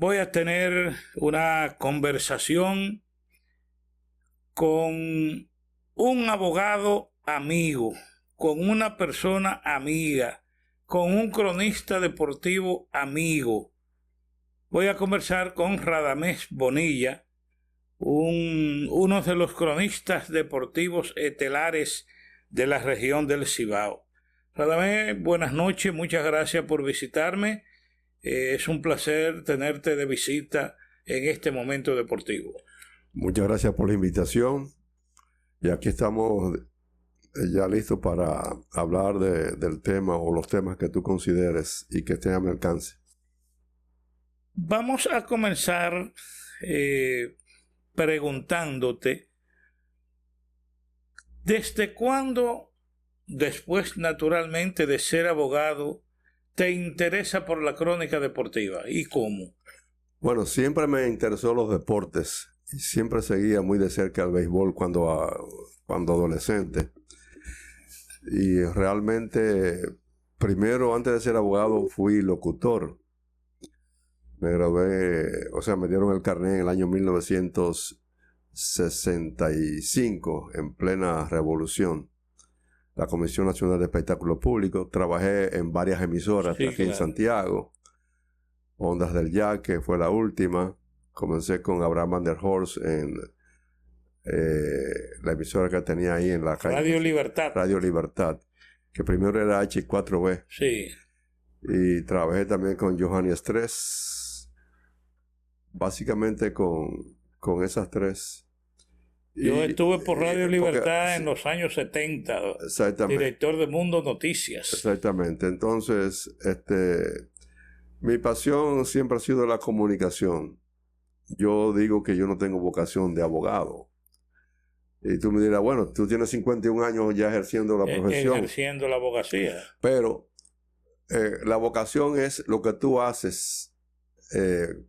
voy a tener una conversación con un abogado amigo, con una persona amiga, con un cronista deportivo amigo. Voy a conversar con Radamés Bonilla, uno de los cronistas deportivos estelares de la región del Cibao. Radamés, buenas noches, muchas gracias por visitarme. Es un placer tenerte de visita en este momento deportivo. Muchas gracias por la invitación y aquí estamos ya listos para hablar del tema o los temas que tú consideres y que estén a mi alcance. Vamos a comenzar preguntándote, ¿desde cuándo, después naturalmente de ser abogado, te interesa por la crónica deportiva y cómo? Bueno, siempre me interesó los deportes y siempre seguía muy de cerca el béisbol cuando adolescente. Y realmente, primero, antes de ser abogado, fui locutor. Me gradué, me dieron el carnet en el año 1965, en plena revolución. La Comisión Nacional de Espectáculos Públicos. Trabajé en varias emisoras aquí en Santiago. Ondas del Yaque fue la última. Comencé con Abraham Van der Horst en la emisora que tenía ahí en la calle. Radio Libertad. Radio Libertad, que primero era H4B. Sí. Y trabajé también con Johanny Estrés. Básicamente con esas tres. Yo estuve por Radio Libertad en los años 70, director de Mundo Noticias. Exactamente. Entonces, mi pasión siempre ha sido la comunicación. Yo digo que yo no tengo vocación de abogado. Y tú me dirás, bueno, tú tienes 51 años ya ejerciendo la profesión. Ejerciendo la abogacía. Pero la vocación es lo que tú haces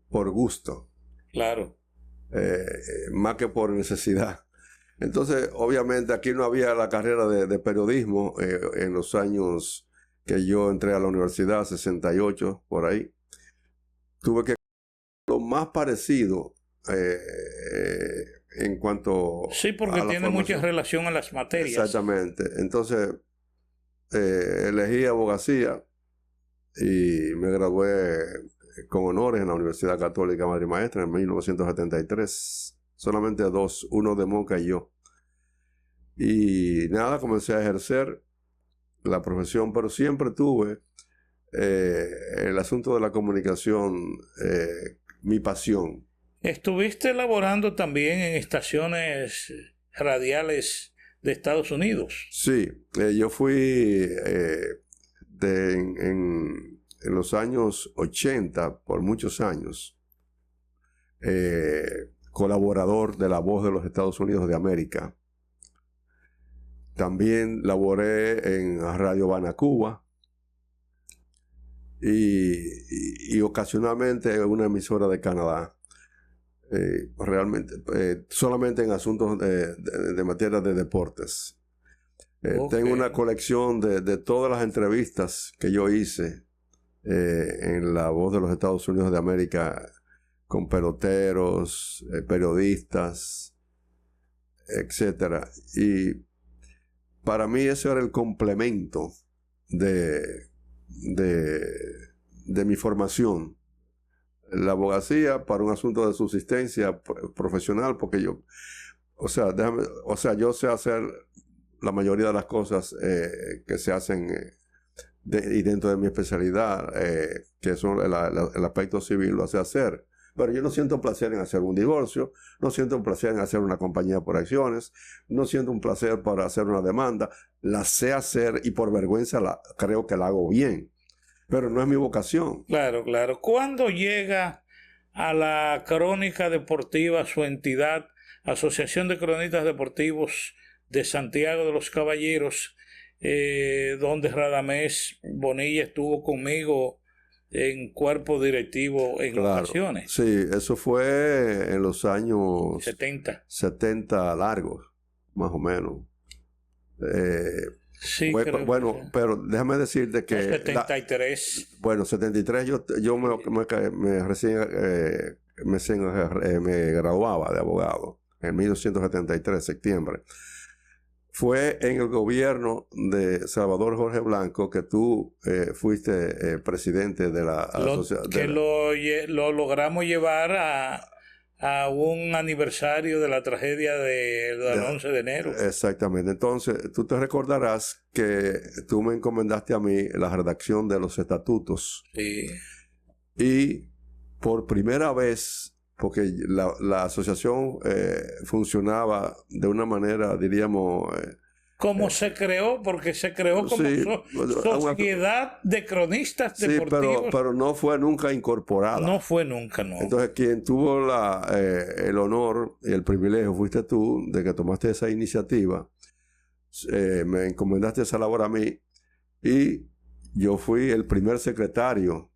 por gusto. Claro. Más que por necesidad. Entonces, obviamente, aquí no había la carrera de periodismo en los años que yo entré a la universidad, 68, por ahí. Tuve que lo más parecido en cuanto sí, porque tiene mucha relación a las materias. Exactamente. Entonces, elegí abogacía y me gradué con honores en la Universidad Católica Madre Maestra en 1973. Solamente dos, uno de Moca y yo. Y nada, comencé a ejercer la profesión, pero siempre tuve el asunto de la comunicación, mi pasión. ¿Estuviste laborando también en estaciones radiales de Estados Unidos? Sí, yo fui en los años 80, por muchos años, colaborador de La Voz de los Estados Unidos de América. También laboré en Radio Habana, Cuba, y ocasionalmente en una emisora de Canadá. Realmente, solamente en asuntos de materia de deportes. Okay. Tengo una colección de todas las entrevistas que yo hice en La Voz de los Estados Unidos de América con peloteros, periodistas, etcétera. Y para mí ese era el complemento de mi formación. La abogacía para un asunto de subsistencia profesional, porque yo sé hacer la mayoría de las cosas que se hacen y dentro de mi especialidad, que son el aspecto civil, lo sé hacer. Pero yo no siento placer en hacer un divorcio, no siento un placer en hacer una compañía por acciones, no siento un placer para hacer una demanda. La sé hacer y por vergüenza creo que la hago bien, pero no es mi vocación. Claro, claro. ¿Cuándo llega a la crónica deportiva su entidad, Asociación de Cronistas Deportivos de Santiago de los Caballeros, donde Radamés Bonilla estuvo conmigo en cuerpo directivo en ocasiones? Sí, eso fue en los años 70 largos, más o menos. Sí, bueno, pero déjame decirte que... 73. Bueno, 73 yo recién me graduaba de abogado en 1973, septiembre. Fue en el gobierno de Salvador Jorge Blanco que tú fuiste presidente de la asociación. Que lo logramos llevar a un aniversario de la tragedia del 11 de enero. Exactamente. Entonces, tú te recordarás que tú me encomendaste a mí la redacción de los estatutos. Sí. Y por primera vez, porque la asociación funcionaba de una manera, diríamos... como se creó, porque se creó como sociedad de cronistas deportivos. Pero no fue nunca incorporada. No fue nunca, no. Entonces, quien tuvo el honor y el privilegio fuiste tú de que tomaste esa iniciativa. Me encomendaste esa labor a mí y yo fui el primer secretario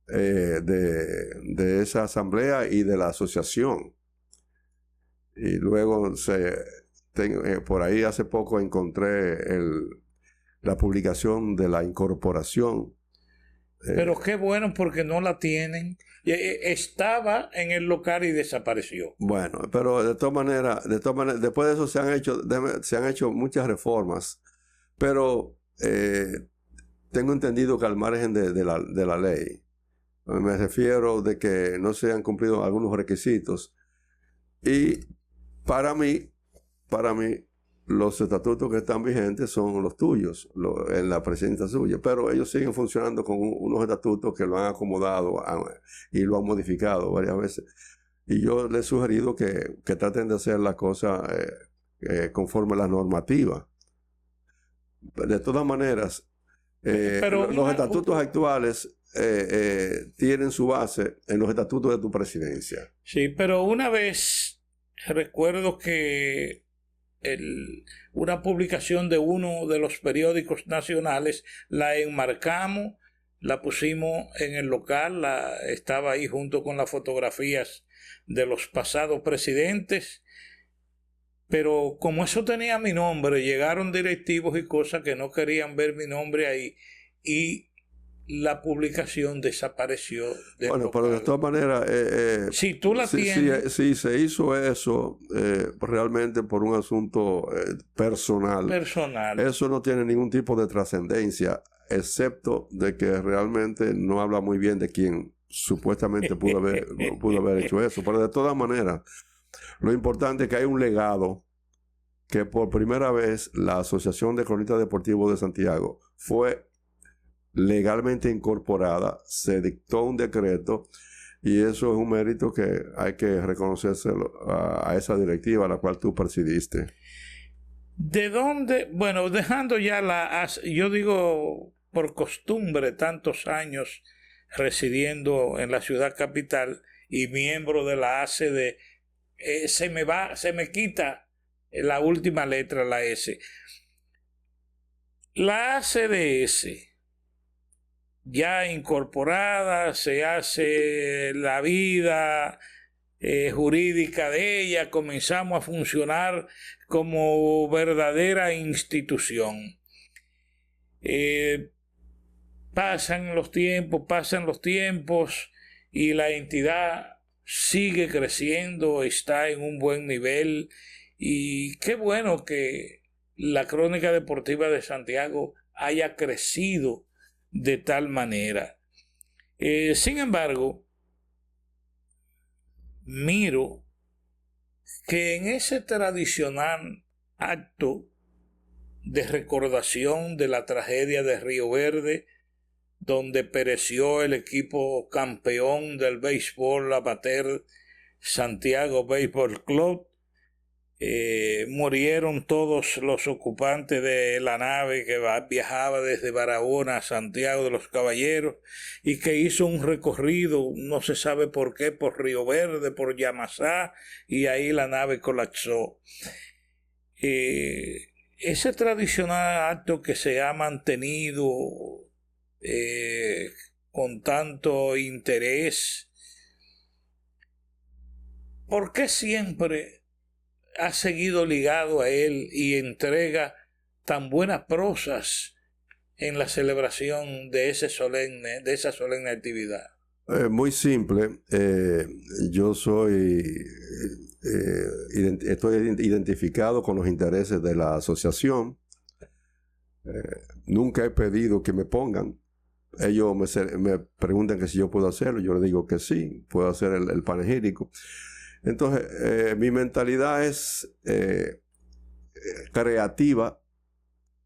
de esa asamblea y de la asociación. Y luego por ahí hace poco encontré la publicación de la incorporación. Pero qué bueno, porque no la tienen. Estaba en el local y desapareció. Bueno, pero de todas maneras, después de eso se han hecho muchas reformas. Pero tengo entendido que al margen de la ley, me refiero de que no se han cumplido algunos requisitos. Y para mí, los estatutos que están vigentes son los tuyos, en la presidencia suya, pero ellos siguen funcionando con unos estatutos que lo han acomodado y lo han modificado varias veces. Y yo les he sugerido que traten de hacer las cosas conforme a la normativa. De todas maneras, los estatutos actuales tienen su base en los estatutos de tu presidencia. Sí, pero una vez recuerdo que una publicación de uno de los periódicos nacionales la enmarcamos, la pusimos en el local, estaba ahí junto con las fotografías de los pasados presidentes, pero como eso tenía mi nombre, llegaron directivos y cosas que no querían ver mi nombre ahí y la publicación desapareció. Bueno, pero de todas maneras, si tú la tienes, si se hizo eso realmente por un asunto personal, eso no tiene ningún tipo de trascendencia, excepto de que realmente no habla muy bien de quien supuestamente pudo haber hecho eso. Pero de todas maneras, lo importante es que hay un legado que por primera vez la Asociación de Cronistas Deportivos de Santiago fue legalmente incorporada, se dictó un decreto y eso es un mérito que hay que reconocérselo a esa directiva a la cual tú presidiste. ¿De dónde? Bueno, dejando ya yo digo por costumbre tantos años residiendo en la ciudad capital y miembro de la ACD, se me quita la última letra, la S. La ACDS ya incorporada, se hace la vida jurídica de ella, comenzamos a funcionar como verdadera institución. Pasan los tiempos y la entidad sigue creciendo, está en un buen nivel y qué bueno que la Crónica Deportiva de Santiago haya crecido de tal manera. Sin embargo, miro que en ese tradicional acto de recordación de la tragedia de Río Verde, donde pereció el equipo campeón del béisbol amateur Santiago Baseball Club, murieron todos los ocupantes de la nave que viajaba desde Barahona a Santiago de los Caballeros y que hizo un recorrido, no se sabe por qué, por Río Verde, por Yamasá, y ahí la nave colapsó. Ese tradicional acto que se ha mantenido con tanto interés, ¿por qué siempre ha seguido ligado a él y entrega tan buenas prosas en la celebración de esa solemne actividad? Muy simple. Yo estoy identificado con los intereses de la asociación. Nunca he pedido que me pongan. Ellos me preguntan que si yo puedo hacerlo. Yo les digo que sí, puedo hacer el panegírico. Entonces, mi mentalidad es creativa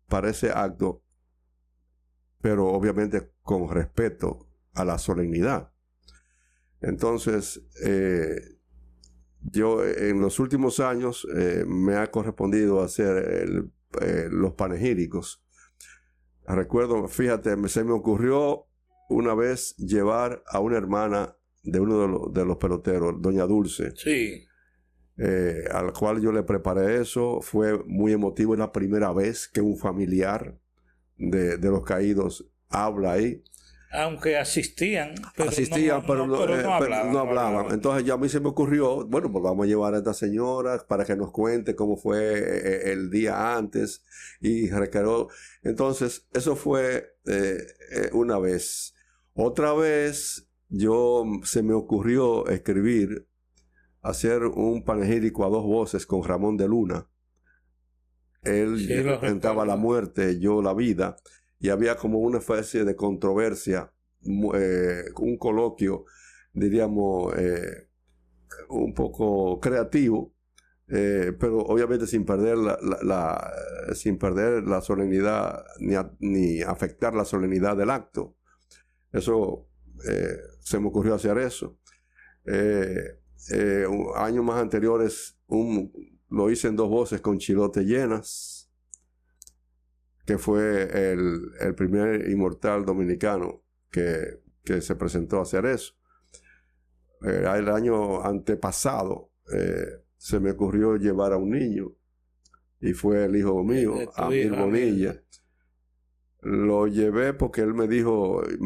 para ese acto, pero obviamente con respeto a la solemnidad. Entonces, yo en los últimos años me ha correspondido hacer los panegíricos. Recuerdo, fíjate, se me ocurrió una vez llevar a una hermana de uno de los peloteros, doña Dulce. Sí. Al cual yo le preparé eso. Fue muy emotivo. Es la primera vez que un familiar de los caídos habla ahí. Aunque asistían, pero no hablaban. Entonces ya a mí se me ocurrió, bueno, pues vamos a llevar a esta señora para que nos cuente cómo fue el día antes y requeró. Entonces, eso fue una vez. Otra vez, se me ocurrió hacer un panegírico a 2 voces con Ramón de Luna. Él cantaba la muerte, yo la vida. Y había como una especie de controversia, un coloquio, diríamos, un poco creativo, pero obviamente sin perder sin perder la solemnidad ni afectar la solemnidad del acto. Eso, se me ocurrió hacer eso. Años más anteriores lo hice en 2 voces con Chilote Llenas, que fue el primer inmortal dominicano que se presentó a hacer eso. El año antepasado se me ocurrió llevar a un niño, y fue el hijo mío, Amir Bonilla. Lo llevé porque él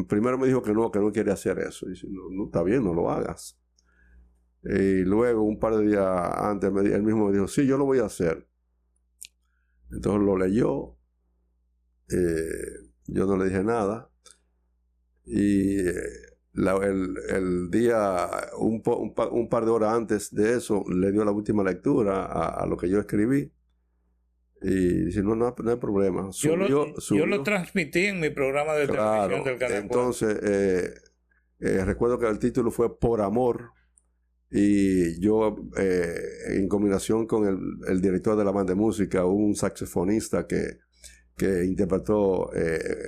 primero me dijo que no quiere hacer eso. Y dice, no, está bien, no lo hagas. Y luego, un par de días antes, él mismo me dijo, sí, yo lo voy a hacer. Entonces lo leyó. Yo no le dije nada, y el día, un par de horas antes de eso, le dio la última lectura a lo que yo escribí, y dice, no hay problema. Yo lo transmití en mi programa de televisión del canal. Entonces, recuerdo que el título fue Por Amor, y yo, en combinación con el director de la banda de música, un saxofonista que interpretó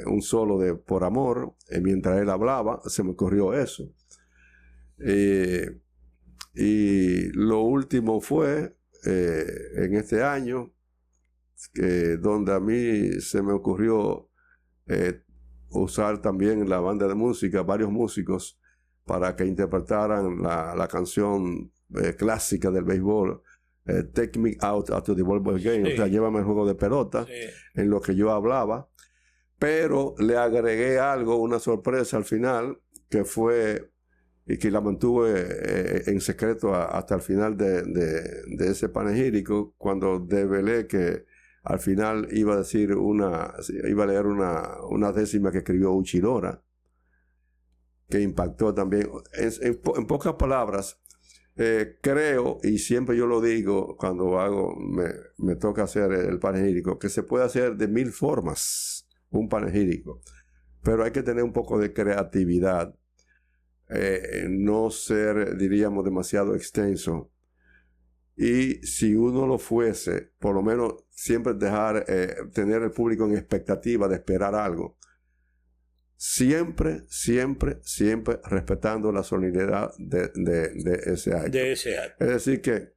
un solo de Por Amor, mientras él hablaba, se me ocurrió eso. Y lo último fue en este año, donde a mí se me ocurrió usar también la banda de música, varios músicos, para que interpretaran la canción clásica del béisbol, Take Me Out to the Ball Boy Game. Sí. O sea, llévame al juego de pelota, sí, en lo que yo hablaba, pero le agregué una sorpresa al final, que fue, y que la mantuve en secreto hasta el final de ese panegírico, cuando develé que al final iba a leer una décima que escribió Uchidora, que impactó también. En pocas palabras, creo, y siempre yo lo digo cuando me toca hacer el panegírico, que se puede hacer de 1000 formas un panegírico, pero hay que tener un poco de creatividad, no ser, diríamos, demasiado extenso, y si uno lo fuese, por lo menos siempre tener el público en expectativa de esperar algo. Siempre respetando la solemnidad de ese acto. Es decir que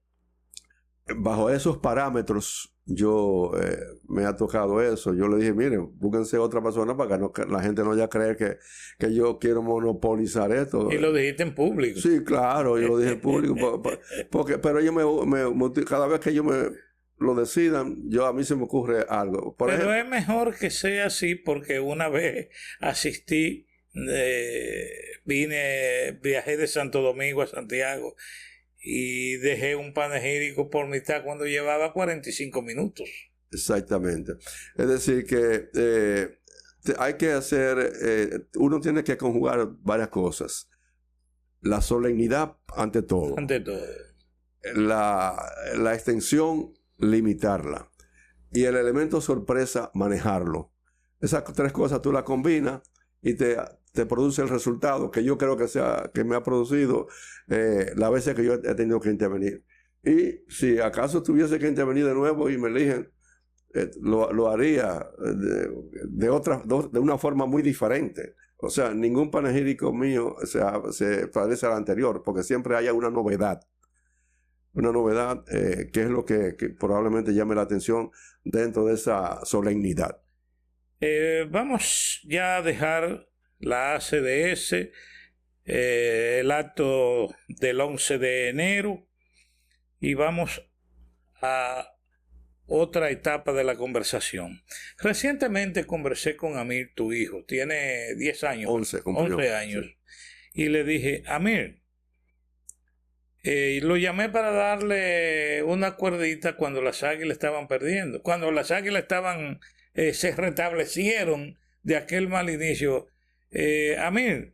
bajo esos parámetros me ha tocado eso. Yo le dije, miren, búsquense otra persona para que la gente no vaya a creer que yo quiero monopolizar esto. Y lo dijiste en público. Sí, claro, yo lo dije en público. Pero ellos cada vez que ellos lo decidan, a mí se me ocurre algo. Pero ejemplo, es mejor que sea así, porque una vez asistí, viajé de Santo Domingo a Santiago y dejé un panegírico por mitad cuando llevaba 45 minutos. Exactamente. Es decir, que hay que hacer, uno tiene que conjugar varias cosas. La solemnidad ante todo. Ante todo. La extensión, limitarla. Y el elemento sorpresa, manejarlo. Esas tres cosas tú las combinas y te produce el resultado que yo creo que me ha producido las veces que yo he tenido que intervenir. Y si acaso tuviese que intervenir de nuevo y me eligen, lo haría de una forma muy diferente. O sea, ningún panegírico mío se parece al anterior, porque siempre haya una novedad. Una novedad que es lo que probablemente llame la atención dentro de esa solemnidad. Vamos ya a dejar la ACDS, el acto del 11 de enero, y vamos a otra etapa de la conversación. Recientemente conversé con Amir, tu hijo, tiene 10 años, 11 años, sí. Y le dije, Amir, lo llamé para darle una cuerdita cuando las Águilas estaban perdiendo, cuando las Águilas estaban, se restablecieron de aquel mal inicio. Amir,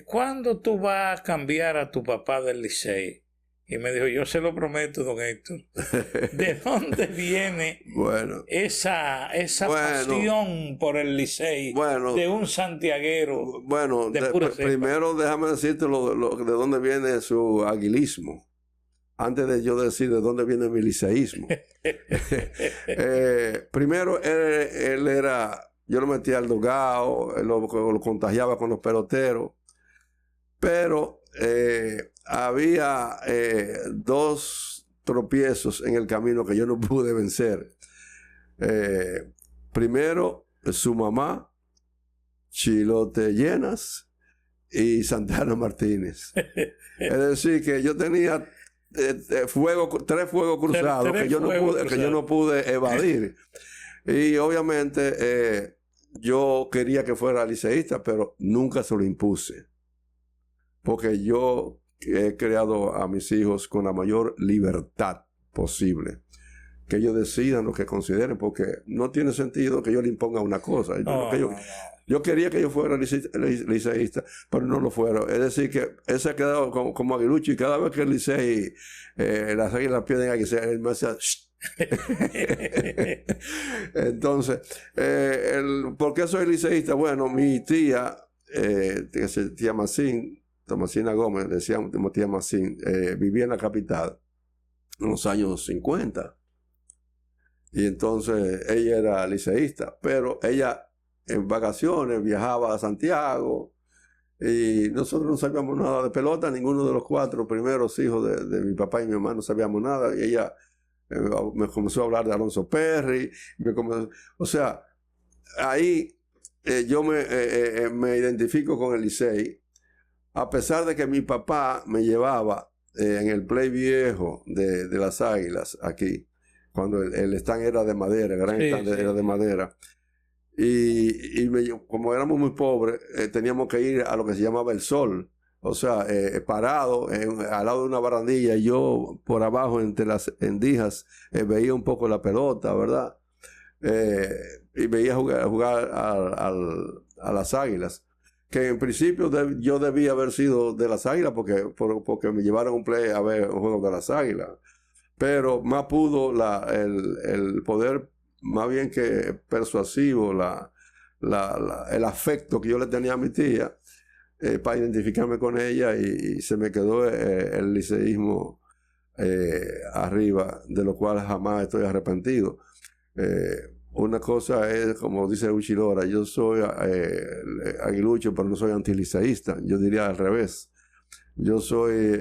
¿cuándo tú vas a cambiar a tu papá del Licey? Y me dijo, yo se lo prometo, don Héctor. ¿De dónde viene esa pasión por el Licey de un santiaguero? Bueno, primero déjame decirte de dónde viene su aguilismo, antes de yo decir de dónde viene mi liceísmo. Primero, él era, yo lo metía al dogao, lo contagiaba con los peloteros, pero había 2 tropiezos en el camino que yo no pude vencer. Primero, su mamá, Chilote Llenas y Santana Martínez. Es decir, que yo tenía 3 fuegos cruzados que yo no pude evadir. Y obviamente yo quería que fuera liceísta, pero nunca se lo impuse. Porque yo he creado a mis hijos con la mayor libertad posible. Que ellos decidan lo que consideren, porque no tiene sentido que yo le imponga una cosa. Yo quería que yo fuera liceísta, pero no lo fueron. Es decir, que él se ha quedado como aguilucho, y cada vez que el Licey, las Águilas pierden aquí, él me hacía... Entonces, ¿por qué soy liceísta? Bueno, mi tía, tía Macín, Tomasina Gómez, decíamos tía Macín, vivía en la capital en los años 50. Y entonces ella era liceísta, pero ella en vacaciones viajaba a Santiago y nosotros no sabíamos nada de pelota, ninguno de los 4 primeros hijos de mi papá y mi mamá no sabíamos nada, y ella me comenzó a hablar de Alonso Perry, o sea, ahí yo me identifico con el Licey, a pesar de que mi papá me llevaba en el play viejo de las Águilas aquí, cuando el stand era de madera, el gran stand era de madera. Y como éramos muy pobres, teníamos que ir a lo que se llamaba el sol. O sea, parado al lado de una barandilla, y yo por abajo entre las endijas veía un poco la pelota, ¿verdad? Y veía jugar a las Águilas. Que en principio yo debía haber sido de las Águilas porque me llevaron un play a ver un juego de las Águilas. Pero más pudo el poder, más bien que persuasivo, el afecto que yo le tenía a mi tía, para identificarme con ella, y se me quedó el liceísmo arriba, de lo cual jamás estoy arrepentido. Una cosa es, como dice Uchilora, yo soy aguilucho, pero no soy antiliceísta. Yo diría al revés. Yo soy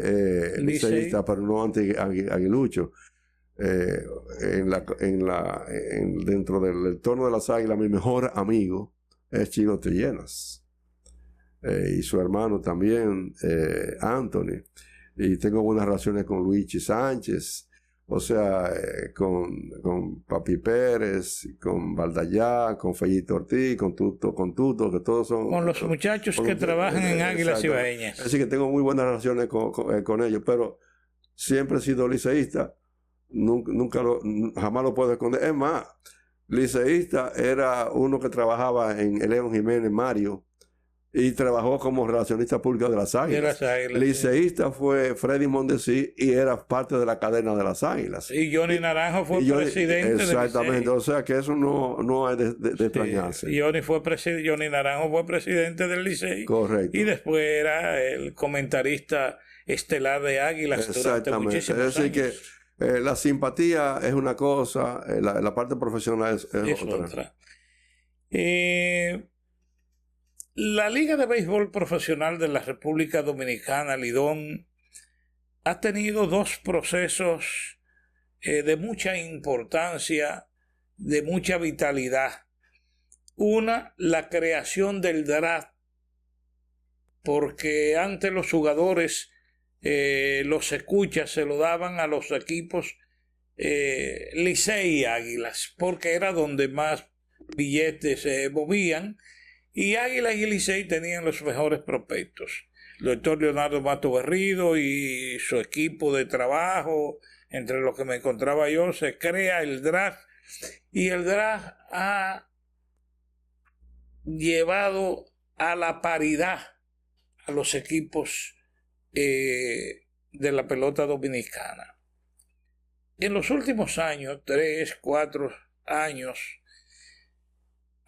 liceísta, pero no anti-aguilucho. Dentro del entorno de las Águilas, mi mejor amigo es Chilote Llenas. Y su hermano también, Anthony. Y tengo buenas relaciones con Luigi Sánchez. O sea, con Papi Pérez, con Valdallá, con Fellito Ortiz, con Tuto, que todos son... Con los muchachos que trabajan en Águilas Cibaeñas. Así que tengo muy buenas relaciones con ellos, pero siempre he sido liceísta, jamás lo puedo esconder. Es más, liceísta era uno que trabajaba en León Jiménez Mario y trabajó como relacionista público de las Águilas. Liceísta fue Freddy Mondesí y era parte de la cadena de las Águilas. Y Johnny Naranjo fue presidente. Exactamente, o sea que eso no hay de extrañarse. Johnny Naranjo fue presidente del Licey. Correcto. Y después era el comentarista estelar de Águilas durante muchísimos años. Es decir que la simpatía es una cosa, la parte profesional es otra. La Liga de Béisbol Profesional de la República Dominicana, Lidón, ha tenido dos procesos de mucha importancia, de mucha vitalidad. Una, la creación del draft, porque antes los jugadores, los escuchas, se lo daban a los equipos Licey y Águilas, porque era donde más billetes se movían. Y Águilas y Licey tenían los mejores prospectos. El doctor Leonardo Mato Berrido y su equipo de trabajo, entre los que me encontraba yo, se crea el draft. Y el draft ha llevado a la paridad a los equipos de la pelota dominicana. En los últimos años, 3, 4 años,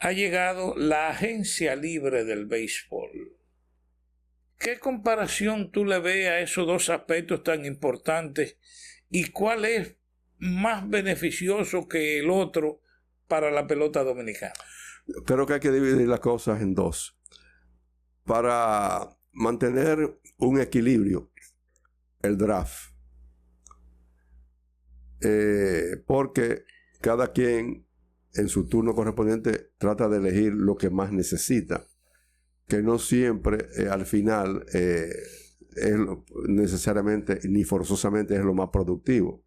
ha llegado la agencia libre del béisbol. ¿Qué comparación tú le ves a esos dos aspectos tan importantes y cuál es más beneficioso que el otro para la pelota dominicana? Creo que hay que dividir las cosas en dos. Para mantener un equilibrio, el draft. Porque cada quien en su turno correspondiente trata de elegir lo que más necesita, que no siempre al final necesariamente ni forzosamente es lo más productivo.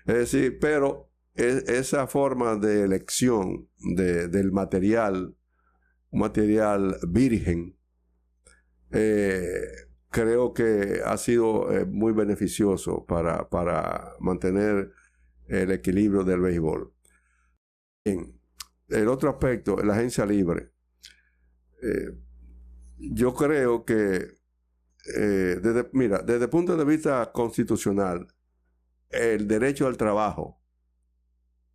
Es decir, pero esa forma de elección del material, un material virgen, creo que ha sido muy beneficioso para mantener el equilibrio del béisbol. Bien, el otro aspecto, la agencia libre. Yo creo que desde el punto de vista constitucional, el derecho al trabajo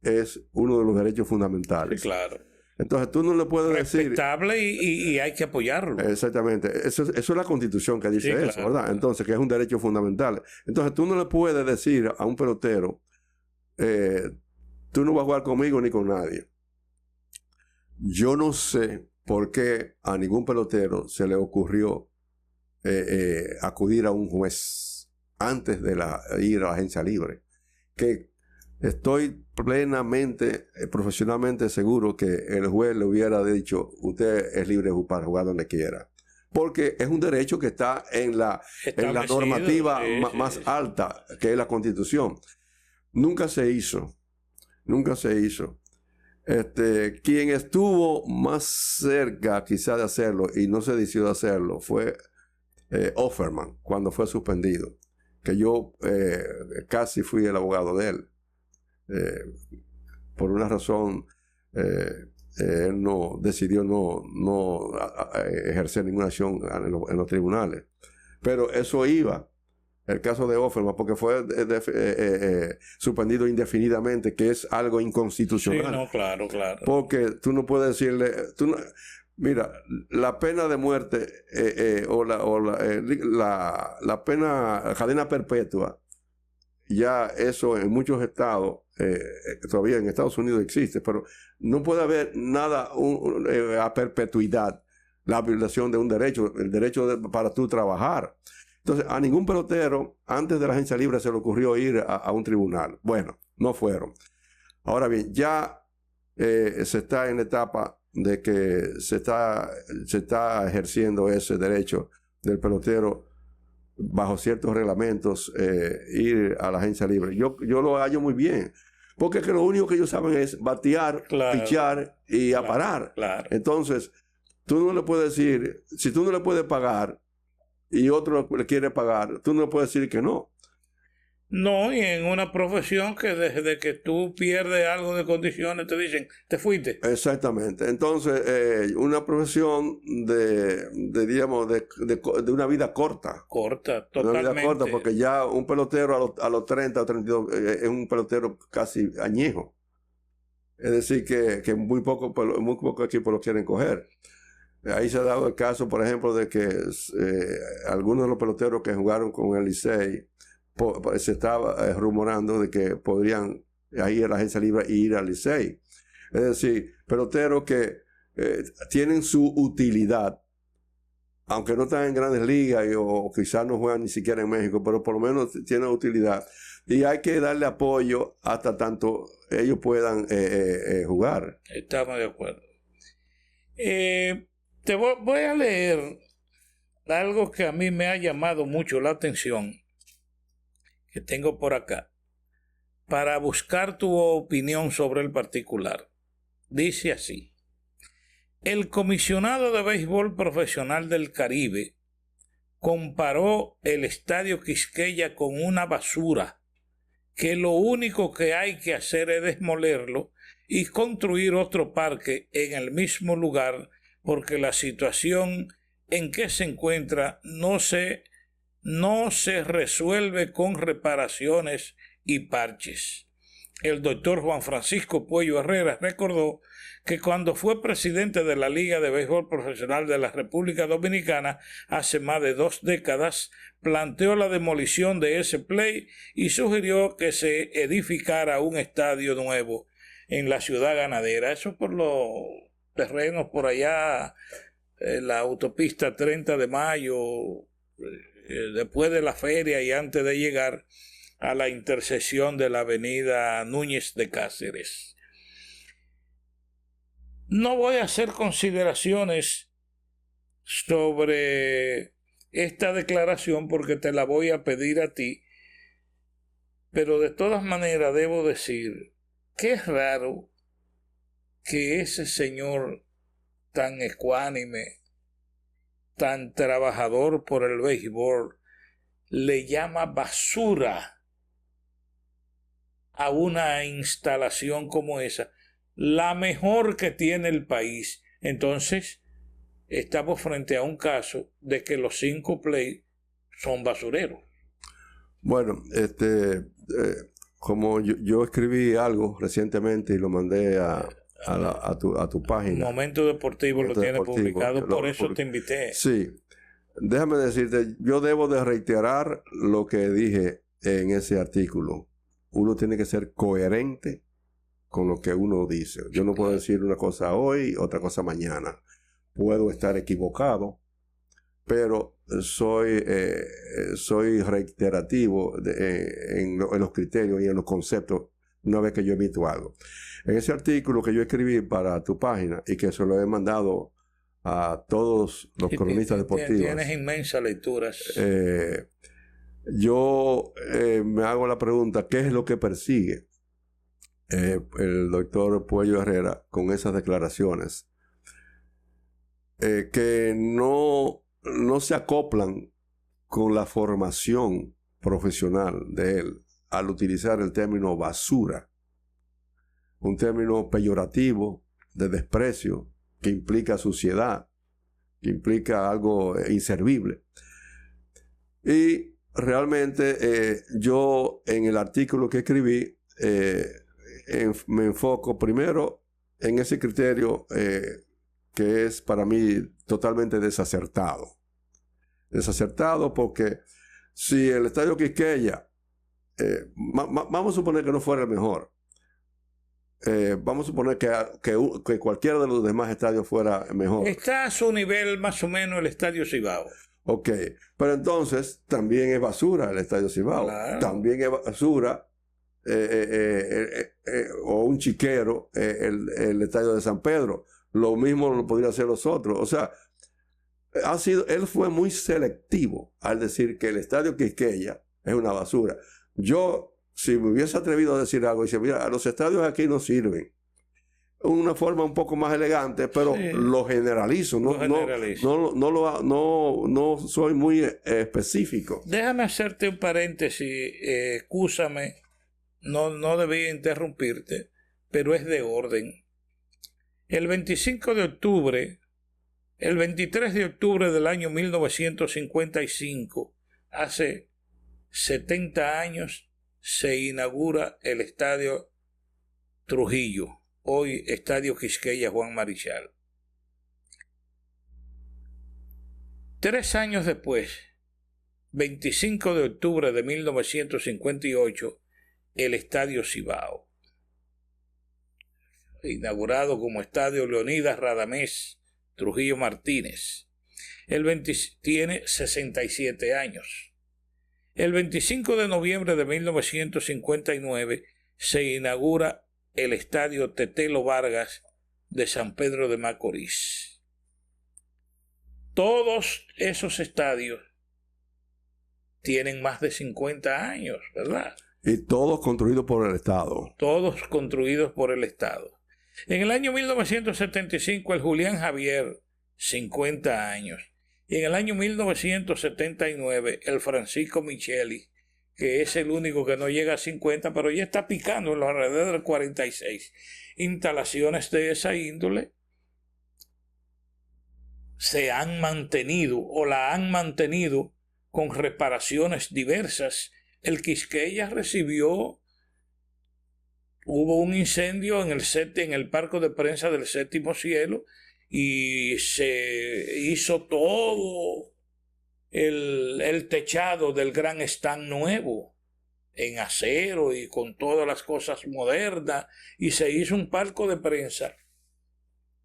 es uno de los derechos fundamentales. Sí, claro. Entonces tú no le puedes decir... Respetable y hay que apoyarlo. Exactamente. Eso es la Constitución que dice eso, claro, ¿verdad? Entonces, que es un derecho fundamental. Entonces tú no le puedes decir a un pelotero, tú no vas a jugar conmigo ni con nadie. Yo no sé por qué a ningún pelotero se le ocurrió acudir a un juez antes de ir a la agencia libre. Que estoy plenamente, profesionalmente seguro que el juez le hubiera dicho, usted es libre para jugar donde quiera. Porque es un derecho que está en la normativa más alta, que es la Constitución. Nunca se hizo. Quien estuvo más cerca quizá de hacerlo y no se decidió de hacerlo fue Offerman, cuando fue suspendido, que yo casi fui el abogado de él. Por una razón, él decidió no ejercer ninguna acción en los tribunales. Pero eso iba. El caso de Offerman, porque fue suspendido indefinidamente, que es algo inconstitucional. Sí, no, claro. Porque tú no puedes decirle... mira, la pena de muerte la pena cadena perpetua, ya eso en muchos estados, todavía en Estados Unidos existe, pero no puede haber nada a perpetuidad, la violación de un derecho, el derecho para tú trabajar. Entonces, a ningún pelotero, antes de la agencia libre, se le ocurrió ir a un tribunal. Bueno, no fueron. Ahora bien, ya se está en la etapa de que se está ejerciendo ese derecho del pelotero bajo ciertos reglamentos, ir a la agencia libre. Yo lo hallo muy bien, porque es que lo único que ellos saben es batear, pichar y aparar. Claro. Entonces, tú no le puedes decir, si tú no le puedes pagar, y otro le quiere pagar, tú no puedes decir que no. No, y en una profesión que desde que tú pierdes algo de condiciones te dicen, te fuiste. Exactamente. Entonces, una profesión digamos, de una vida corta. Corta, Una vida totalmente. corta, porque ya un pelotero a los 30 o 32 es un pelotero casi añejo. Es decir, que muy pocos equipos lo quieren coger. Ahí se ha dado el caso, por ejemplo, de que algunos de los peloteros que jugaron con el Licey, se estaba rumorando de que podrían ir a la agencia libre e ir al Licey. Es decir, peloteros que tienen su utilidad, aunque no están en grandes ligas o quizás no juegan ni siquiera en México, pero por lo menos tienen utilidad. Y hay que darle apoyo hasta tanto ellos puedan jugar. Estamos de acuerdo. Te voy a leer algo que a mí me ha llamado mucho la atención, que tengo por acá, para buscar tu opinión sobre el particular. Dice así: el comisionado de béisbol profesional del Caribe comparó el Estadio Quisqueya con una basura, que lo único que hay que hacer es demolerlo y construir otro parque en el mismo lugar, porque la situación en que se encuentra no se resuelve con reparaciones y parches. El doctor Juan Francisco Puello Herrera recordó que cuando fue presidente de la Liga de Béisbol Profesional de la República Dominicana hace más de 2 décadas, planteó la demolición de ese play y sugirió que se edificara un estadio nuevo en la ciudad ganadera. Eso por los terrenos por allá, la autopista 30 de Mayo, después de la feria y antes de llegar a la intersección de la avenida Núñez de Cáceres. No voy a hacer consideraciones sobre esta declaración porque te la voy a pedir a ti, pero de todas maneras debo decir que es raro que ese señor tan ecuánime, tan trabajador por el béisbol, le llama basura a una instalación como esa, la mejor que tiene el país. Entonces, estamos frente a un caso de que los 5 play son basureros. Bueno, como yo escribí algo recientemente y lo mandé a tu página. Momento Deportivo lo tiene publicado, por eso te invité. Sí, déjame decirte, yo debo de reiterar lo que dije en ese artículo. Uno tiene que ser coherente con lo que uno dice. Yo no puedo decir una cosa hoy, otra cosa mañana. Puedo estar equivocado, pero soy reiterativo en los criterios y en los conceptos una vez que yo emito algo. En ese artículo que yo escribí para tu página y que se lo he mandado a todos los cronistas deportivos. Tienes inmensas lecturas. Yo me hago la pregunta, ¿qué es lo que persigue el doctor Puello Herrera con esas declaraciones? Que no se acoplan con la formación profesional de él al utilizar el término basura, un término peyorativo de desprecio que implica suciedad, que implica algo inservible. Y realmente yo en el artículo que escribí me enfoco primero en ese criterio que es para mí totalmente desacertado. Desacertado porque si el Estadio Quisqueya, vamos a suponer que no fuera el mejor, vamos a suponer que cualquiera de los demás estadios fuera mejor. Está a su nivel más o menos el Estadio Cibao. Ok, pero entonces también es basura el Estadio Cibao. Claro. También es basura o un chiquero el Estadio de San Pedro. Lo mismo lo podrían hacer los otros. O sea, él fue muy selectivo al decir que el Estadio Quisqueya es una basura. Yo, si me hubiese atrevido a decir algo, dice, mira, los estadios aquí no sirven. una forma un poco más elegante, pero Sí, lo generalizo. No, lo generalizo. no soy muy específico. Déjame hacerte un paréntesis, excúsame, no debía interrumpirte, pero es de orden. El 25 de octubre, el 23 de octubre del año 1955, hace 70 años, se inaugura el Estadio Trujillo, hoy Estadio Quisqueya Juan Marichal. 3 años después, 25 de octubre de 1958, el Estadio Cibao, inaugurado como Estadio Leonidas Radamés Trujillo Martínez. Tiene 67 años. El 25 de noviembre de 1959 se inaugura el Estadio Tetelo Vargas de San Pedro de Macorís. Todos esos estadios tienen más de 50 años, ¿verdad? Y todos construidos por el Estado. Todos construidos por el Estado. En el año 1975 el Julián Javier, 50 años. Y en el año 1979 el Francisco Micheli, que es el único que no llega a 50, pero ya está picando en los alrededores de 46. Instalaciones de esa índole se han mantenido o la han mantenido con reparaciones diversas. El Quisqueya hubo un incendio en el palco de prensa del Séptimo Cielo y se hizo todo el techado del gran stand nuevo en acero y con todas las cosas modernas, y se hizo un palco de prensa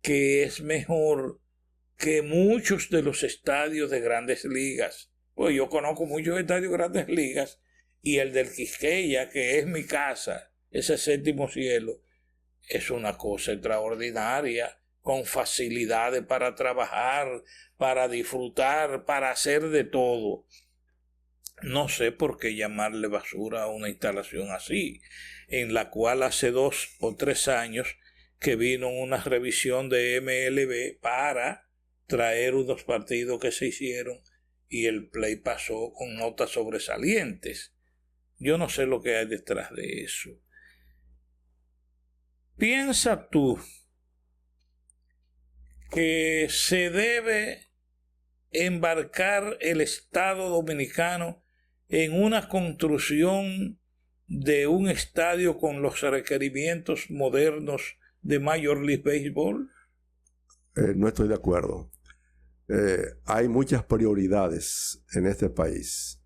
que es mejor que muchos de los estadios de Grandes Ligas. Pues yo conozco muchos estadios de Grandes Ligas, y el del Quisqueya, que es mi casa, ese Séptimo Cielo, es una cosa extraordinaria, con facilidades para trabajar, para disfrutar, para hacer de todo. No sé por qué llamarle basura a una instalación así, en la cual hace 2 o 3 años que vino una revisión de MLB para traer unos partidos que se hicieron y el play pasó con notas sobresalientes. Yo no sé lo que hay detrás de eso. ¿Piensas tú que se debe embarcar el Estado Dominicano en una construcción de un estadio con los requerimientos modernos de Major League Baseball? No estoy de acuerdo. Hay muchas prioridades en este país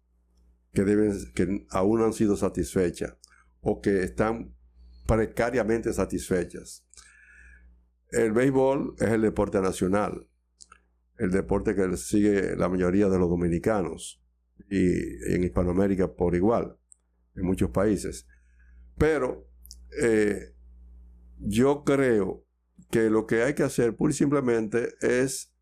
que aún no han sido satisfechas o que están precariamente satisfechas. El béisbol es el deporte nacional, el deporte que sigue la mayoría de los dominicanos y en Hispanoamérica por igual, en muchos países. Pero yo creo que lo que hay que hacer pura y simplemente es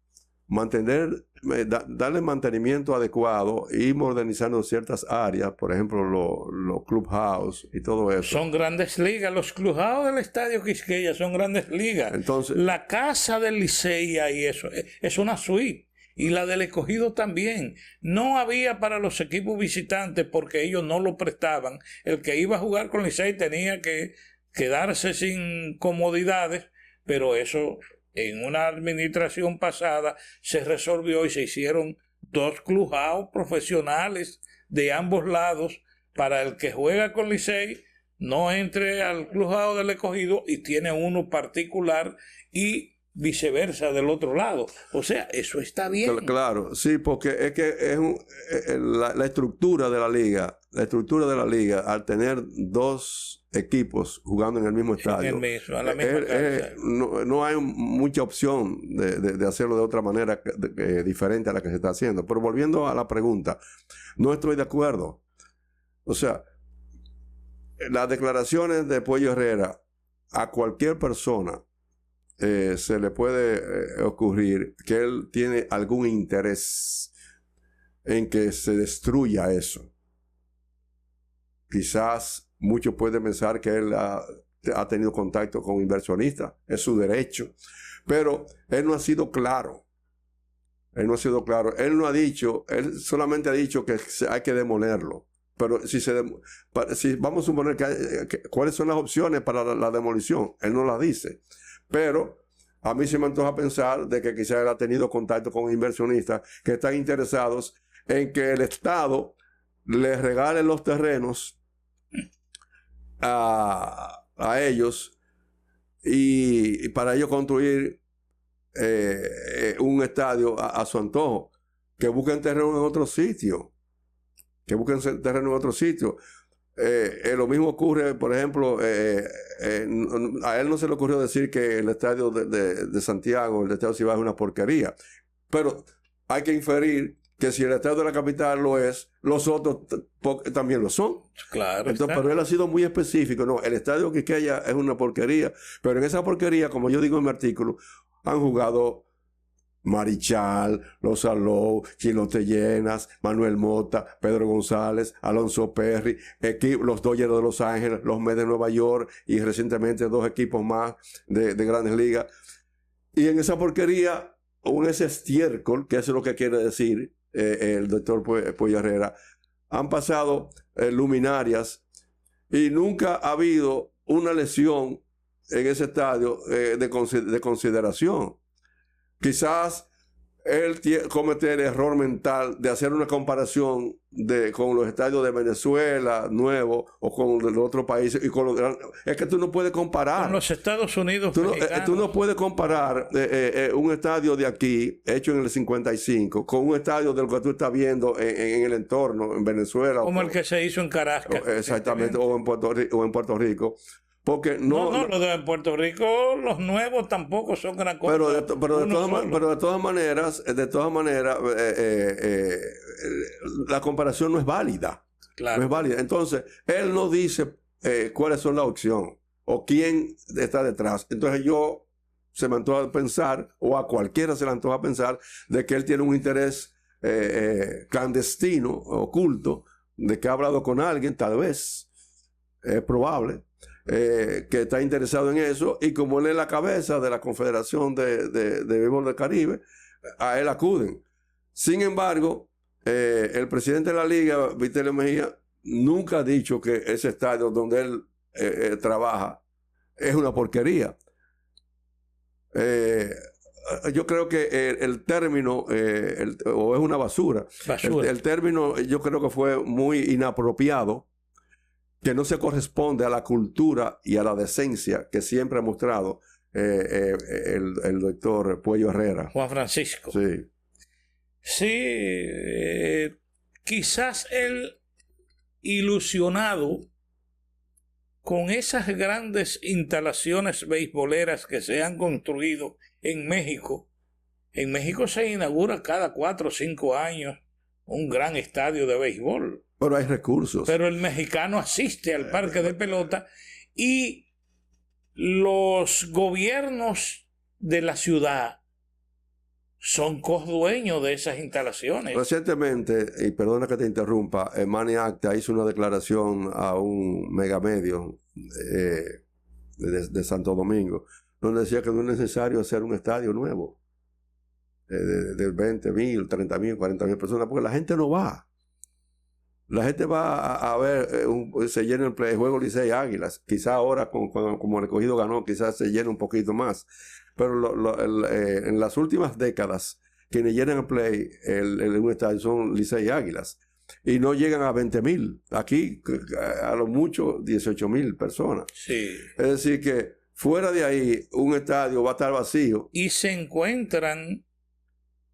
darle mantenimiento adecuado y modernizando ciertas áreas, por ejemplo los clubhouse y todo eso. Son Grandes Ligas, los clubhouse del Estadio Quisqueya son Grandes Ligas. Entonces, la casa del Licey y eso es una suite, y la del Escogido también. No había para los equipos visitantes porque ellos no lo prestaban. El que iba a jugar con Licey tenía que quedarse sin comodidades, pero eso en una administración pasada se resolvió y se hicieron 2 clubhouse profesionales de ambos lados para el que juega con Licey no entre al clubhouse del Escogido y tiene uno particular y viceversa del otro lado. O sea, eso está bien. Claro, sí, porque es que la estructura de la liga, al tener 2 equipos jugando en el mismo estadio, a la misma cancha. No hay mucha opción de hacerlo de otra manera diferente a la que se está haciendo. Pero volviendo a la pregunta, no estoy de acuerdo. O sea, las declaraciones de Pollo Herrera a cualquier persona se le puede ocurrir que él tiene algún interés en que se destruya eso. Quizás muchos pueden pensar que él ha tenido contacto con inversionistas, es su derecho, pero él no ha sido claro. Él no ha sido claro. Él no ha dicho, él solamente ha dicho que hay que demolerlo. Pero si vamos a suponer cuáles son las opciones para la demolición, él no las dice. Pero a mí se me antoja pensar de que quizás él ha tenido contacto con inversionistas que están interesados en que el Estado les regale los terrenos a ellos y para ellos construir un estadio a su antojo, que busquen terreno en otro sitio, lo mismo ocurre, por ejemplo, a él no se le ocurrió decir que el estadio de Santiago, el estadio Cibao, es una porquería, pero hay que inferir que si el estadio de la capital lo es, los otros también lo son. Claro. Entonces, pero él ha sido muy específico. No, el estadio Quisqueya es una porquería, pero en esa porquería, como yo digo en mi artículo, han jugado Marichal, Los Alou, Chilote Llenas, Manuel Mota, Pedro González, Alonso Perry, los Dodgers de Los Ángeles, los Mets de Nueva York y recientemente 2 equipos más de Grandes Ligas. Y en esa porquería, o en ese estiércol, que es lo que quiere decir el doctor Puello Herrera, han pasado luminarias y nunca ha habido una lesión en ese estadio de consideración. Quizás él comete el error mental de hacer una comparación con los estadios de Venezuela nuevo o con los otros países. Es que tú no puedes comparar. Con los Estados Unidos tú no puedes comparar un estadio de aquí, hecho en el 55, con un estadio de lo que tú estás viendo en el entorno, en Venezuela. Como el que se hizo en Caracas. Exactamente, o en Puerto Rico. Porque no, los de Puerto Rico, los nuevos tampoco son gran cosa. Pero de todas maneras, la comparación no es válida. Claro. No es válida. Entonces, él no dice cuáles son las opciones o quién está detrás. Entonces se me antoja pensar, o a cualquiera se le antoja pensar, de que él tiene un interés clandestino, oculto, de que ha hablado con alguien, tal vez, es probable. Que está interesado en eso, y como él es la cabeza de la Confederación de Béisbol del Caribe, a él acuden. Sin embargo, el presidente de la liga, Vitelio Mejía, nunca ha dicho que ese estadio donde él trabaja es una porquería. Yo creo que el término o es una basura. El término yo creo que fue muy inapropiado, que no se corresponde a la cultura y a la decencia que siempre ha mostrado el doctor Puello Herrera. Juan Francisco. Sí. Sí, quizás él, ilusionado con esas grandes instalaciones beisboleras que se han construido en México. En México se inaugura cada 4 o 5 años un gran estadio de béisbol. Pero hay recursos. Pero el mexicano asiste al parque de pelota y los gobiernos de la ciudad son codueños de esas instalaciones. Recientemente, y perdona que te interrumpa, Manny Acta hizo una declaración a un megamedio de Santo Domingo, donde decía que no es necesario hacer un estadio nuevo de 20,000, 30,000, 40,000 personas, porque la gente no va. La gente va a ver, se llena el juego Licey Águilas. Quizá ahora, como el Escogido ganó, quizás se llene un poquito más. Pero en las últimas décadas, quienes llenan el play, un estadio, son Licey Águilas. Y no llegan a 20,000. Aquí, a lo mucho, 18,000 personas. Sí. Es decir que fuera de ahí, un estadio va a estar vacío. Y se encuentran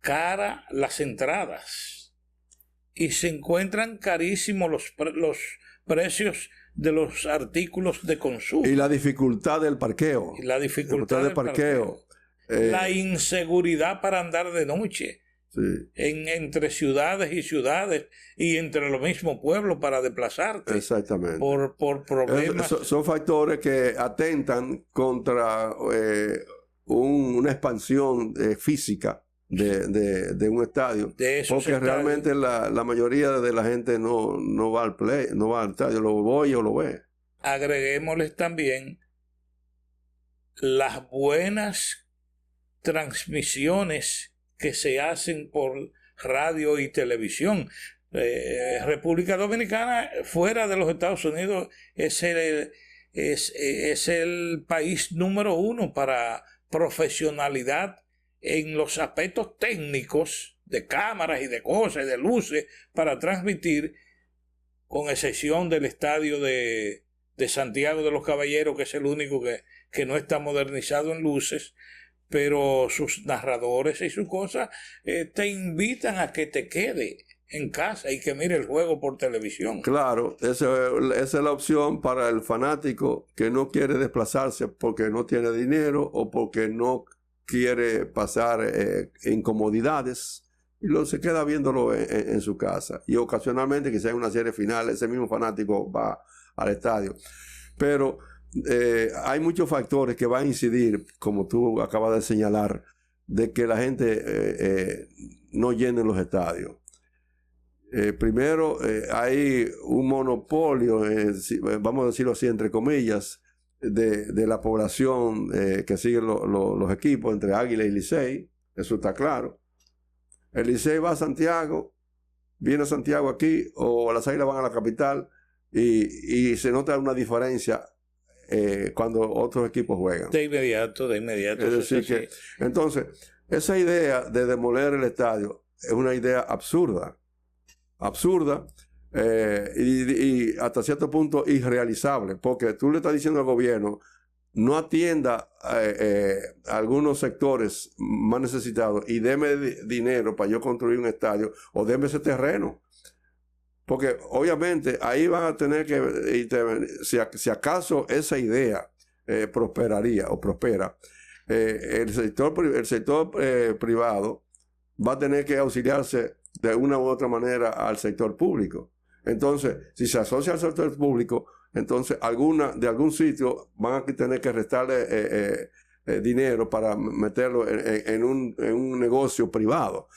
caras las entradas. Y se encuentran carísimos los precios de los artículos de consumo. Y la dificultad del parqueo. Y la dificultad del parqueo. La inseguridad para andar de noche. Sí. Entre ciudades y ciudades y entre los mismos pueblos para desplazarte. Exactamente. Por problemas. Son factores que atentan contra una expansión física de un estadio, porque realmente la mayoría de la gente no va al estadio, lo voy o lo ve. Agreguémosles también las buenas transmisiones que se hacen por radio y televisión. República Dominicana, fuera de los Estados Unidos, es el país número 1 para profesionalidad en los aspectos técnicos de cámaras y de cosas y de luces para transmitir, con excepción del estadio de Santiago de los Caballeros, que es el único que no está modernizado en luces, pero sus narradores y sus cosas te invitan a que te quede en casa y que mire el juego por televisión. Claro, esa es la opción para el fanático que no quiere desplazarse porque no tiene dinero o porque no quiere pasar incomodidades, y se queda viéndolo en su casa. Y ocasionalmente, que sea una serie final, ese mismo fanático va al estadio. Pero hay muchos factores que van a incidir, como tú acabas de señalar, de que la gente no llene los estadios. Primero, hay un monopolio, vamos a decirlo así, entre comillas, de la población que sigue los equipos entre Águila y Licey. Eso está claro. El Licey va a Santiago, viene a Santiago aquí, o las Águilas van a la capital, y se nota una diferencia cuando otros equipos juegan. De inmediato. Es decir, que entonces, esa idea de demoler el estadio es una idea absurda, y hasta cierto punto irrealizable, porque tú le estás diciendo al gobierno, no atienda a algunos sectores más necesitados y deme dinero para yo construir un estadio, o deme ese terreno. Porque obviamente ahí van a tener que, si acaso esa idea prosperaría o prospera, el sector privado va a tener que auxiliarse de una u otra manera al sector público. Entonces, si se asocia al sector público, entonces de algún sitio van a tener que restarle dinero para meterlo en un negocio privado.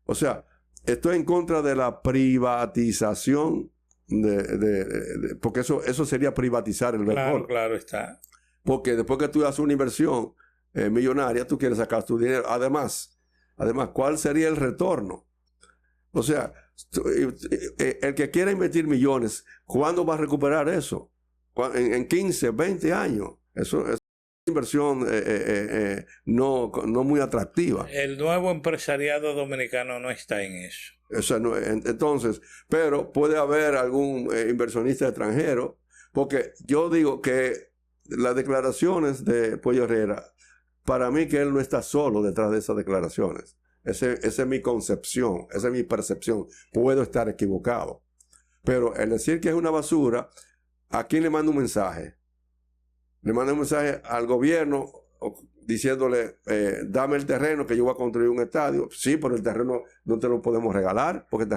O sea, estoy en contra de la privatización, porque eso sería privatizar el béisbol. Claro está. Porque después que tú haces una inversión millonaria, tú quieres sacar tu dinero. Además, ¿cuál sería el retorno? O sea, el que quiera invertir millones, ¿cuándo va a recuperar eso? En 15, 20 años. Eso es una inversión no muy atractiva. El nuevo empresariado dominicano no está en eso. O sea, entonces, pero puede haber algún inversionista extranjero, porque yo digo que las declaraciones de Pollo Herrera, para mí que él no está solo detrás de esas declaraciones. Esa es mi concepción, esa es mi percepción. Puedo estar equivocado. Pero el decir que es una basura, ¿a quién le manda un mensaje? Le manda un mensaje al gobierno diciéndole, dame el terreno que yo voy a construir un estadio. Sí, pero el terreno no te lo podemos regalar, porque el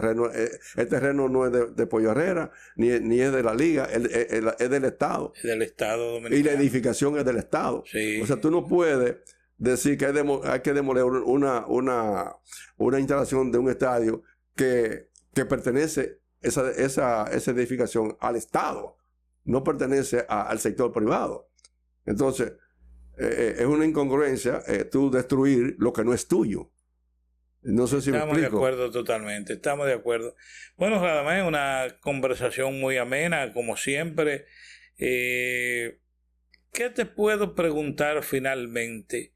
terreno no es de Pollo Herrera, ni es de la liga, es del Estado. Es del Estado dominicano. Y la edificación es del Estado. Sí. O sea, tú no puedes decir que hay que demoler una instalación de un estadio que pertenece esa edificación al Estado, no pertenece al sector privado. Entonces, es una incongruencia tú destruir lo que no es tuyo. No sé si me explico. Estamos de acuerdo totalmente, estamos de acuerdo. Bueno, Radamés, una conversación muy amena, como siempre. ¿Qué te puedo preguntar finalmente?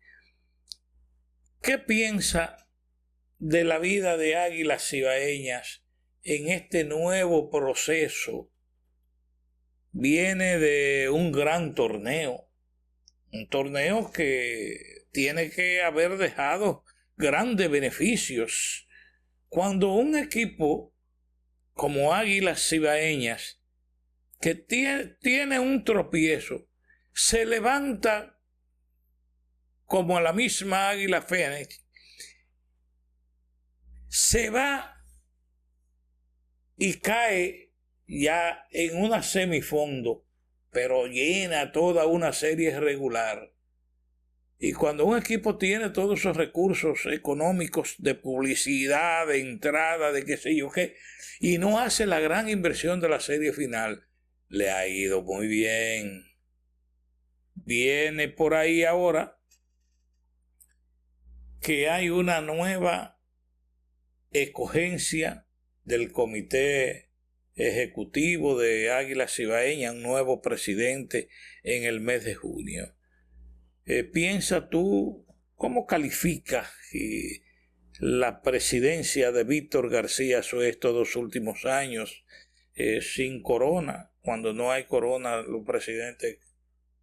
¿Qué piensa de la vida de Águilas Cibaeñas en este nuevo proceso? Viene de un gran torneo, un torneo que tiene que haber dejado grandes beneficios. Cuando un equipo como Águilas Cibaeñas, que tiene un tropiezo, se levanta como a la misma Águila Fénix, se va y cae ya en una semifondo, pero llena toda una serie regular. Y cuando un equipo tiene todos esos recursos económicos de publicidad, de entrada, de qué sé yo qué, y no hace la gran inversión de la serie final, le ha ido muy bien. viene por ahí ahora que hay una nueva escogencia del comité ejecutivo de Águilas Cibaeñas, un nuevo presidente en el mes de junio. ¿Piensa tú, cómo calificas la presidencia de Víctor García Suez estos 2 últimos años sin corona? Cuando no hay corona, los presidentes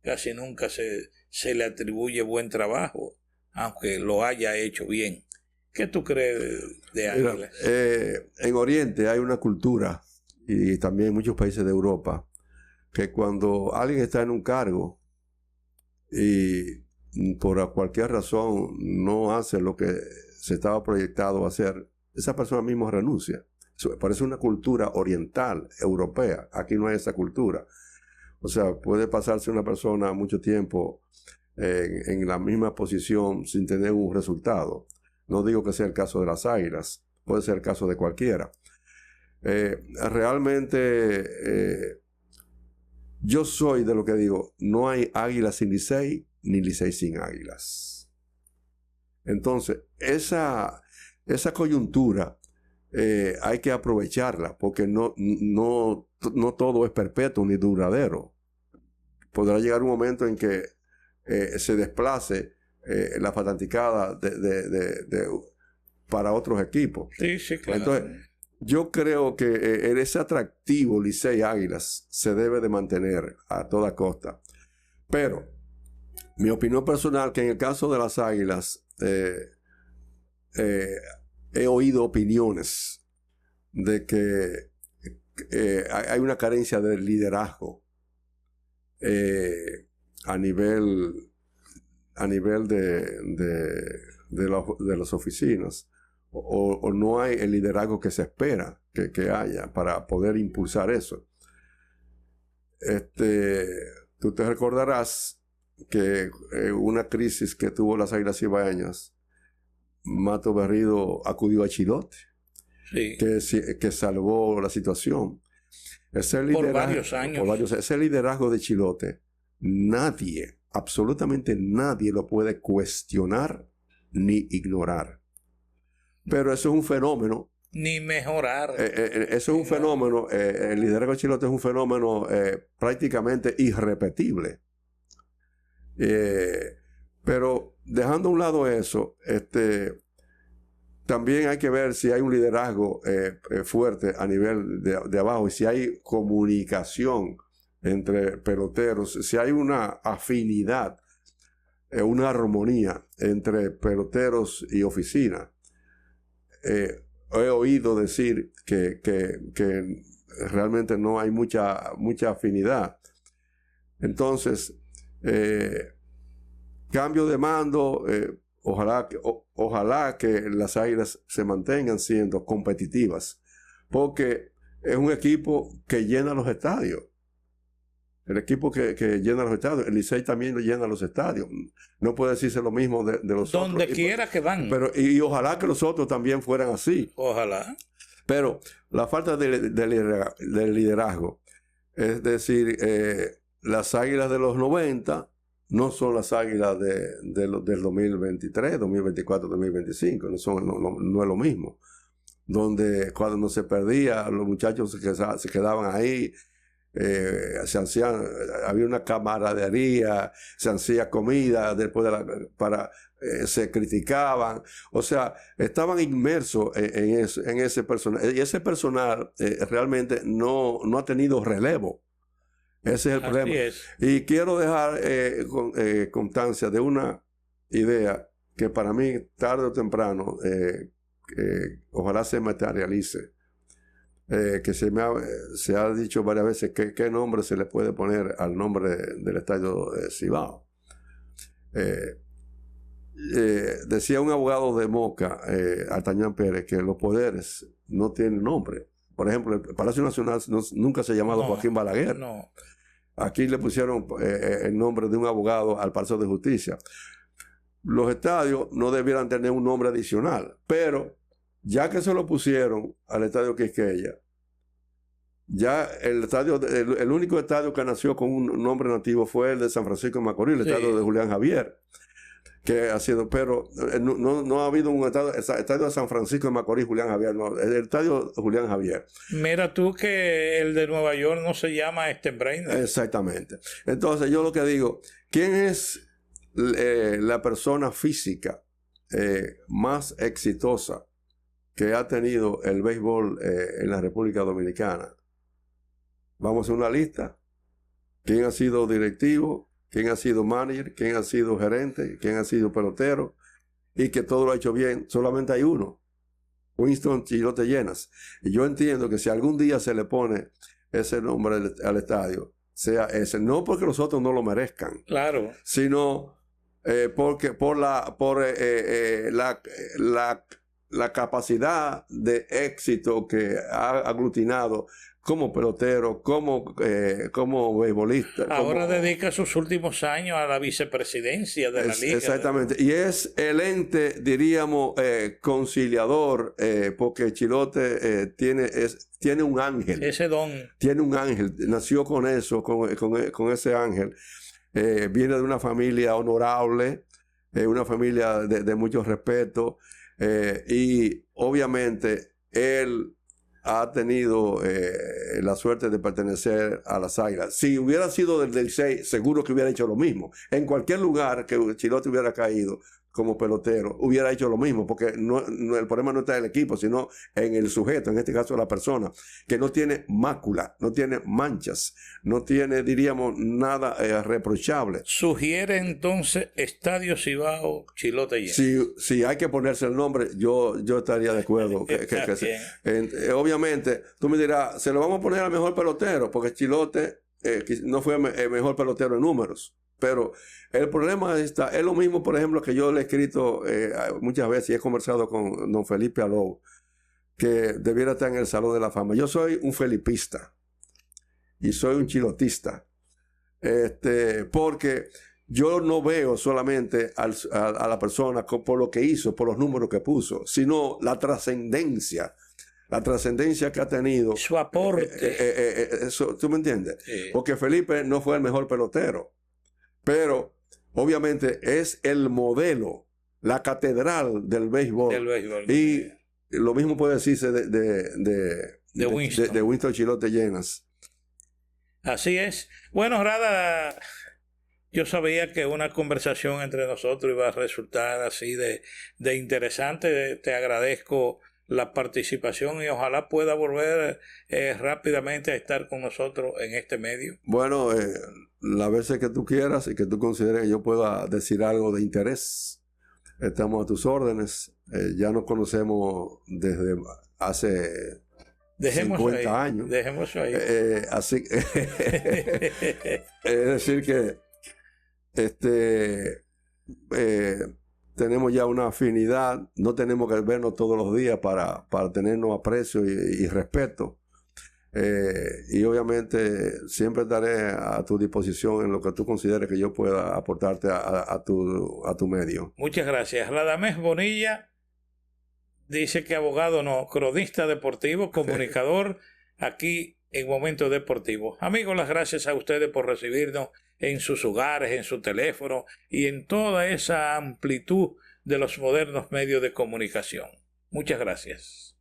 casi nunca se le atribuye buen trabajo, aunque lo haya hecho bien. ¿Qué tú crees de Águilas? En Oriente hay una cultura, y también en muchos países de Europa, que cuando alguien está en un cargo y por cualquier razón no hace lo que se estaba proyectado a hacer, esa persona misma renuncia. Parece una cultura oriental, europea. Aquí no hay esa cultura. O sea, puede pasarse una persona mucho tiempo en la misma posición sin tener un resultado. No digo que sea el caso de las Águilas, puede ser el caso de cualquiera. Realmente, yo soy de lo que digo, no hay Águilas sin Licey, ni Licey sin Águilas. Entonces, esa coyuntura hay que aprovecharla, porque no todo es perpetuo ni duradero. Podrá llegar un momento en que se desplace la fanaticada para otros equipos. Sí, claro. Entonces, yo creo que ese atractivo Licey Águilas se debe de mantener a toda costa. Pero mi opinión personal, que en el caso de las Águilas he oído opiniones de que hay una carencia de liderazgo a nivel de las oficinas, o no hay el liderazgo que se espera que haya para poder impulsar eso. Tú te recordarás que una crisis que tuvo las Águilas Cibaeñas, Mato Berrido acudió a Chilote, sí, que salvó la situación. Por varios años. Ese liderazgo de Chilote, absolutamente nadie lo puede cuestionar ni ignorar. Pero eso es un fenómeno. Ni mejorar. Eso es un fenómeno. El liderazgo de Chilote es un fenómeno prácticamente irrepetible. Pero dejando a un lado eso, también hay que ver si hay un liderazgo fuerte a nivel de abajo, y si hay comunicación entre peloteros, si hay una afinidad, una armonía entre peloteros y oficina. He oído decir que realmente no hay mucha afinidad. Entonces, cambio de mando, ojalá que las Águilas se mantengan siendo competitivas, porque es un equipo que llena los estadios. El equipo que llena los estadios, el Licey también llena los estadios. No puede decirse lo mismo de los otros. Donde quiera que van. Y ojalá que los otros también fueran así. Ojalá. Pero la falta de liderazgo, es decir, las Águilas de los 90 no son las Águilas del 2023, 2024, 2025. No es lo mismo. Donde cuando se perdía, los muchachos se quedaban ahí. Había una camaradería, se hacía comida después se criticaban, o sea, estaban inmersos en ese personal, y ese personal realmente no ha tenido relevo. Ese es el problema. Y quiero dejar constancia de una idea que para mí tarde o temprano ojalá se materialice. Que se ha dicho varias veces qué nombre se le puede poner al nombre del estadio Cibao. Decía un abogado de Moca, Artañán Pérez, que los poderes no tienen nombre. Por ejemplo, el Palacio Nacional nunca se ha llamado Joaquín Balaguer. No. Aquí le pusieron el nombre de un abogado al Palacio de Justicia. Los estadios no debieran tener un nombre adicional, pero ya que se lo pusieron al estadio Quisqueya, Ya el único estadio que nació con un nombre nativo fue el de San Francisco de Macorís, el estadio de Julián Javier, que ha sido, pero no ha habido un estadio de San Francisco de Macorís, Julián Javier, no, el estadio Julián Javier. Mira tú que el de Nueva York no se llama Steinbrenner. Exactamente. Entonces yo lo que digo, ¿quién es la persona física más exitosa que ha tenido el béisbol en la República Dominicana? Vamos a una lista. ¿Quién ha sido directivo? ¿Quién ha sido manager? ¿Quién ha sido gerente? ¿Quién ha sido pelotero? Y que todo lo ha hecho bien. Solamente hay uno. Winston Chilote Llenas. Y yo entiendo que si algún día se le pone ese nombre al estadio, sea ese. No porque los otros no lo merezcan. Claro. Sino porque por la capacidad de éxito que ha aglutinado como pelotero, como beisbolista. Ahora dedica sus últimos años a la vicepresidencia de la liga. Exactamente. Y es el ente, diríamos, conciliador, porque Chilote tiene un ángel. Ese don. Tiene un ángel. Nació con eso, con ese ángel. Viene de una familia honorable, una familia de mucho respeto. Y obviamente él ha tenido la suerte de pertenecer a las Águilas. Si hubiera sido del Licey, seguro que hubiera hecho lo mismo. En cualquier lugar que Chilote hubiera caído como pelotero, hubiera hecho lo mismo, porque el problema no está en el equipo, sino en el sujeto, en este caso la persona, que no tiene mácula, no tiene manchas, no tiene, diríamos, nada reprochable. Sugiere entonces Estadio Cibao Chilote Llenas. Si hay que ponerse el nombre, yo estaría de acuerdo. Obviamente, tú me dirás, se lo vamos a poner al mejor pelotero, porque Chilote no fue el mejor pelotero en números. Pero el problema es lo mismo, por ejemplo, que yo le he escrito muchas veces y he conversado con don Felipe Alou, que debiera estar en el Salón de la Fama. Yo soy un felipista y soy un chilotista, porque yo no veo solamente a la persona por lo que hizo, por los números que puso, sino la trascendencia que ha tenido. Su aporte. Eso, ¿tú me entiendes? Sí. Porque Felipe no fue el mejor pelotero, pero obviamente es el modelo, la catedral del béisbol. Y lo mismo puede decirse de Winston Chilote Llenas. Así es. Bueno, Rada, yo sabía que una conversación entre nosotros iba a resultar así de interesante. Te agradezco la participación y ojalá pueda volver rápidamente a estar con nosotros en este medio. Bueno, las veces que tú quieras y que tú consideres que yo pueda decir algo de interés, estamos a tus órdenes. Ya nos conocemos desde hace 50 años. Dejemos ahí. Así es decir que tenemos ya una afinidad, no tenemos que vernos todos los días para tenernos aprecio y respeto. Y obviamente siempre estaré a tu disposición en lo que tú consideres que yo pueda aportarte a tu medio. Muchas gracias. Radamés Bonilla dice que abogado no, cronista deportivo, comunicador aquí en Momento Deportivo. Amigos, las gracias a ustedes por recibirnos en sus hogares, en su teléfono y en toda esa amplitud de los modernos medios de comunicación. Muchas gracias.